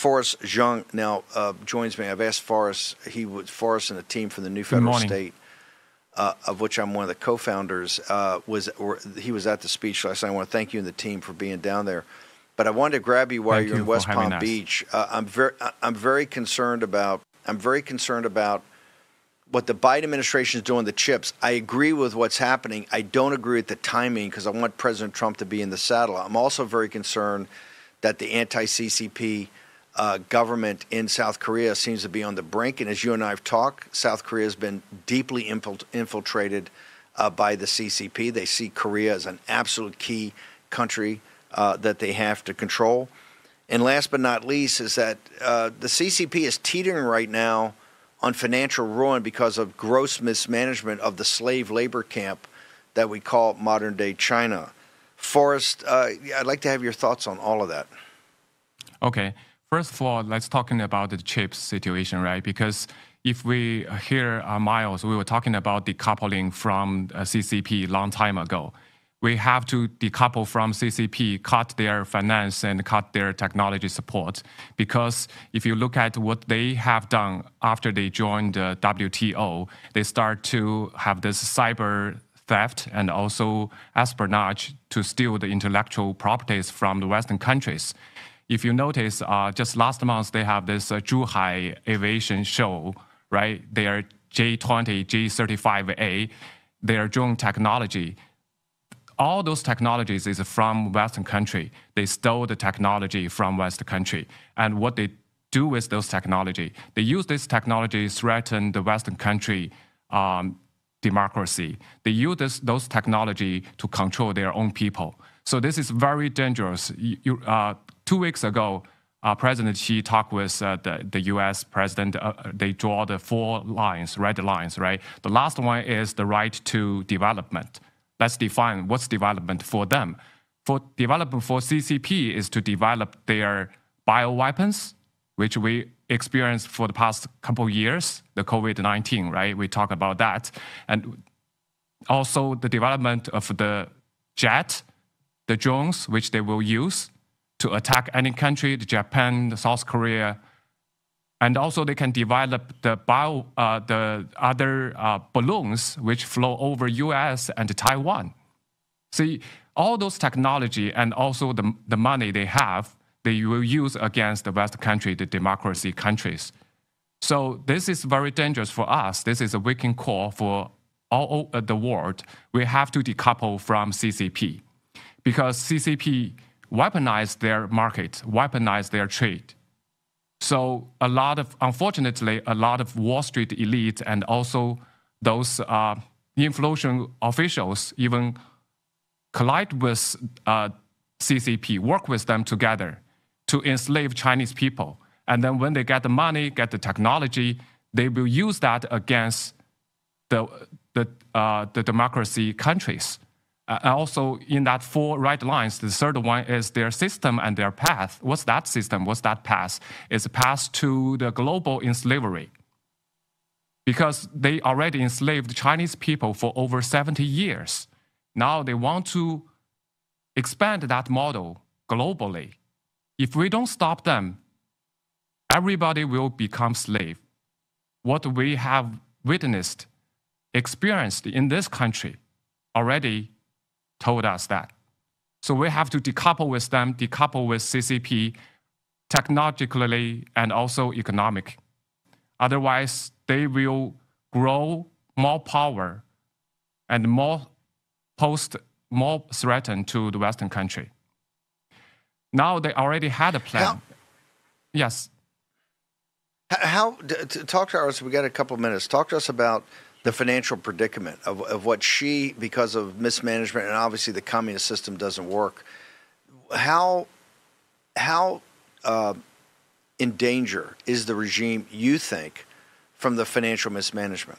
Forrest Zhang now joins me. I've asked Forrest, Forrest and a team from the New Federal State, of which I'm one of the co-founders, he was at the speech last night. I want to thank you and the team for being down there. But I wanted to grab you while you're in West Palm Beach. I'm very concerned about what the Biden administration is doing, the chips. I agree with what's happening. I don't agree with the timing because I want President Trump to be in the saddle. I'm also very concerned that the anti-CCP government in South Korea seems to be on the brink. And as you and I have talked, South Korea has been deeply infiltrated by the CCP. They see Korea as an absolute key country that they have to control. And last but not least is that the CCP is teetering right now on financial ruin because of gross mismanagement of the slave labor camp that we call modern-day China. Forrest, I'd like to have your thoughts on all of that. Okay. First of all, let's talk about the chips situation, right? Because if we hear Miles, we were talking about decoupling from CCP a long time ago. We have to decouple from CCP, cut their finance and cut their technology support. Because if you look at what they have done after they joined the WTO, they start to have this cyber theft and also espionage to steal the intellectual properties from the Western countries. If you notice, just last month, they have this Zhuhai aviation show, right? Their J-20, J-35A, their drone technology. All those technologies is from Western country. They stole the technology from Western country. And what they do with those technology, they use this technology to threaten the Western country democracy. They use those technology to control their own people. So this is very dangerous. 2 weeks ago, President Xi talked with the U.S. president. They draw the 4 lines, red lines, right? The last one is the right to development. Let's define what's development for them. For development for CCP is to develop their bioweapons, which we experienced for the past couple of years, the COVID-19, right? We talk about that. And also the development of the jet, the drones, which they will use to attack any country, Japan, South Korea. And also they can develop the other balloons which flow over US and Taiwan. See, all those technology and also the money they have, they will use against the Western country, the democracy countries. So this is very dangerous for us. This is a weakening call for all over the world. We have to decouple from CCP because CCP weaponize their market, weaponize their trade. So unfortunately, a lot of Wall Street elite and also those influential officials even collide with CCP, work with them together to enslave Chinese people. And then when they get the money, get the technology, they will use that against the democracy countries. Also, in that 4 right lines, the third one is their system and their path. What's that system? What's that path? It's a path to the global enslavery. Because they already enslaved Chinese people for over 70 years. Now they want to expand that model globally. If we don't stop them, everybody will become slave. What we have witnessed, experienced in this country already told us that. So we have to decouple with them, decouple with CCP technologically and also economic. Otherwise, they will grow more power and more threatened to the Western country. Now they already had a plan. Yes. Talk to us, we got a couple of minutes. Talk to us about the financial predicament of what Xi, because of mismanagement, and obviously the communist system doesn't work. How in danger is the regime, you think, from the financial mismanagement?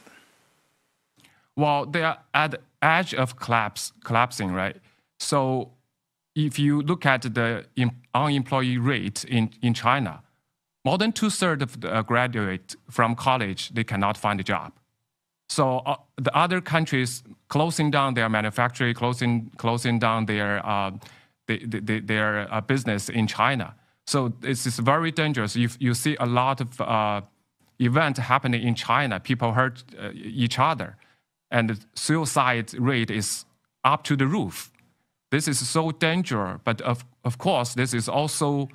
Well, they are at the edge of collapsing, right? So if you look at the unemployment rate in China, more than 2/3 of the graduate from college, they cannot find a job. So the other countries closing down their manufacturing, closing down their business in China. So this is very dangerous. You see a lot of events happening in China. People hurt each other, and the suicide rate is up to the roof. This is so dangerous. But of course, this is also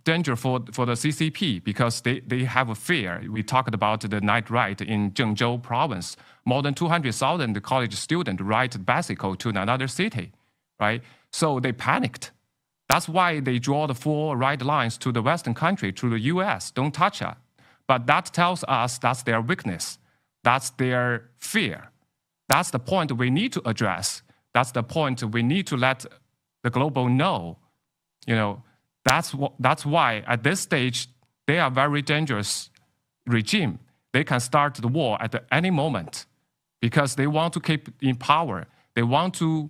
danger for the CCP because they have a fear. We talked about the night riot in Zhengzhou province. More than 200,000 college students ride bicycle to another city, right? So they panicked. That's why they draw the 4 red lines to the Western country, to the US. Don't touch us. But that tells us that's their weakness. That's their fear. That's the point we need to address. That's the point we need to let the global know. That's why at this stage, they are very dangerous regime. They can start the war at any moment because they want to keep in power. They want to,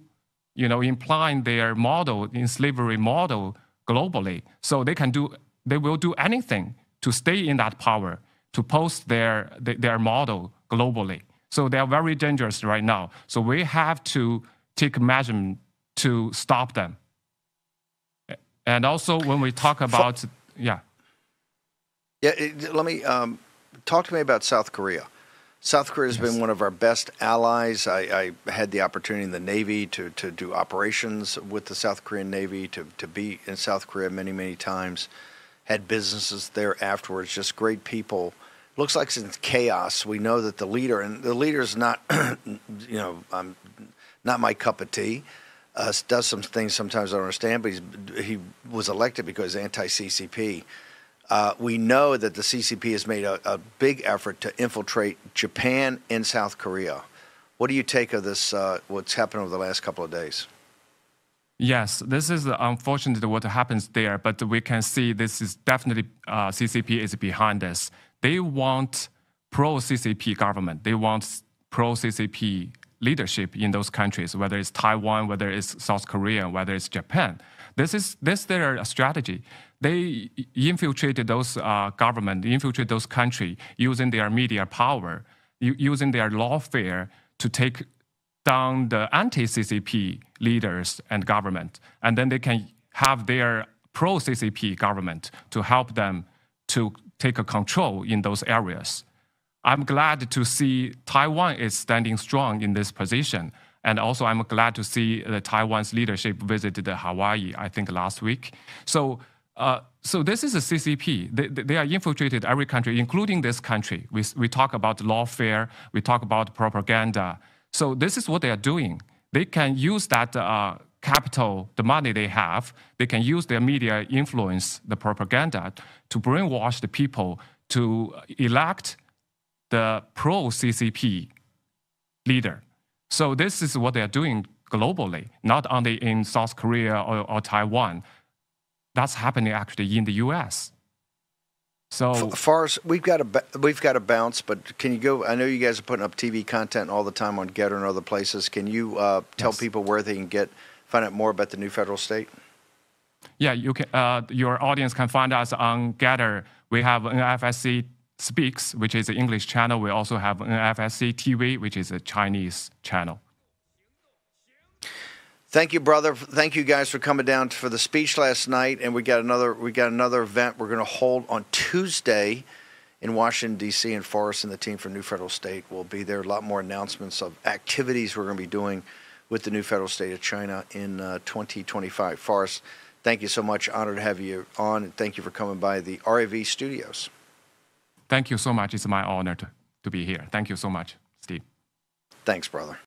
imply their model, in slavery model globally. So they will do anything to stay in that power, to post their model globally. So they are very dangerous right now. So we have to take measures to stop them. And also when we talk about, let me talk to me about South Korea. South Korea has been one of our best allies. I had the opportunity in the Navy to do operations with the South Korean Navy, to be in South Korea many, many times. Had businesses there afterwards, just great people. Looks like it's chaos. We know that the leader is not, not my cup of tea. Does some things sometimes I don't understand, but he was elected because anti-CCP. We know that the CCP has made a big effort to infiltrate Japan and South Korea. What do you take of this, what's happened over the last couple of days? Yes, this is unfortunate what happens there, but we can see this is definitely CCP is behind this. They want pro-CCP government. They want pro-CCP leadership in those countries, whether it's Taiwan, whether it's South Korea, whether it's Japan. This is their strategy. They infiltrated those government, infiltrate those countries using their media power, using their lawfare to take down the anti-CCP leaders and government. And then they can have their pro-CCP government to help them to take a control in those areas. I'm glad to see Taiwan is standing strong in this position. And also I'm glad to see Taiwan's leadership visited Hawaii, I think last week. So this is a CCP. They are infiltrated every country, including this country. We talk about lawfare, we talk about propaganda. So this is what they are doing. They can use that capital, the money they have, they can use their media influence, the propaganda, to brainwash the people to elect the pro-CCP leader. So this is what they are doing globally, not only in South Korea or Taiwan. That's happening actually in the U.S. So, Forrest, we've got to bounce, but can you go? I know you guys are putting up TV content all the time on Getter and other places. Can you tell people where they can find out more about the new federal state? Yeah, you can. Your audience can find us on Getter. We have NFSC Speaks, which is an English channel. We also have NFSC TV, which is a Chinese channel. Thank you, brother. Thank you guys for coming down for the speech last night. And we got another event we're going to hold on Tuesday in Washington, D.C. And Forrest and the team from New Federal State will be there. A lot more announcements of activities we're going to be doing with the new federal state of China in 2025. Forrest, thank you so much. Honored to have you on. And thank you for coming by the RAV studios. Thank you so much. It's my honor to be here. Thank you so much, Steve. Thanks, brother.